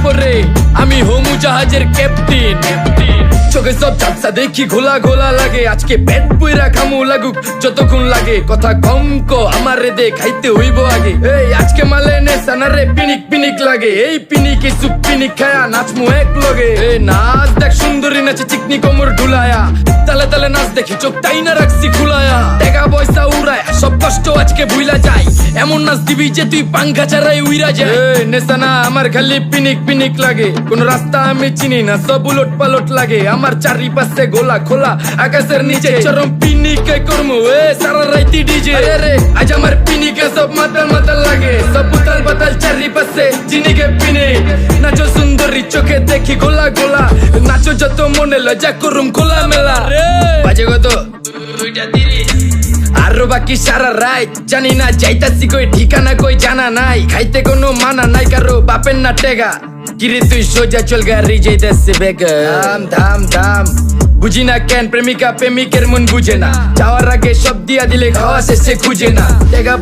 পরে আমি হোমু জাহাজের ক্যাপ্টেন। চোখে সব ঝাপসা দেখি ঘোলা ঘোলা লাগে, আজকে পেট পুইরা খামু লাগুক যতক্ষণ লাগে। কথা কম কো আমার রে দে খাইতে হইব আগে। এই আজকে মালে নে সানারে পিনিক পিনিক লাগে, এই পিনিকে সুপ পিনিক খায়া নাচমু এক লগে। এই নাচ দেখ সুন্দরী নাচে চিকনি কোমর ঢুলায়া, তালে তালে নাচ দেখি চোখ তাই না রাখছি খুলায়া। টাকা পয়সা উড়ায় সব কষ্ট আজকে ভুইলা যাই, এমন নাচ দিবি যে তুই পাঙ্খা ছাড়াই উইরা যায়। নেশানা আমার খালি পিনিক পিনিক লাগে, কোন রাস্তা আমি চিনি না সব উলট পালট লাগে। আমার চারিপাশে গোলা খোলা আকাশের নিচে চরম পিনিকে করমু সারা রাইতি ডিজে। রে আজ আমার পিনিকে সব মাতাল মাতাল লাগে, সব উতাল পাতাল চারিপাশে চিনিকে পিনিক। নাচো সুন্দরী চোখে দেখি গোলা গোলা, নাচো যত মনে লজা করুম খোলা মেলা। বাজে কত 2:30 আরো বাকি সারা রাত জানি না যাইতাছি কই ঠিকানা কই জানা নাই। খাইতে কোনো মানা নাই কারো বাপের না টেগা, কিরে তুই সোজা চল গাড়ি যাইতাছে বেগা। ধাম ধাম ধাম বুঝি না কেন প্রেমিকা প্রেমিকের মন বুঝে না, যাওয়ার আগে সব দিয়া দিলে খাওয়া শেষে খুঁজে না। টেগা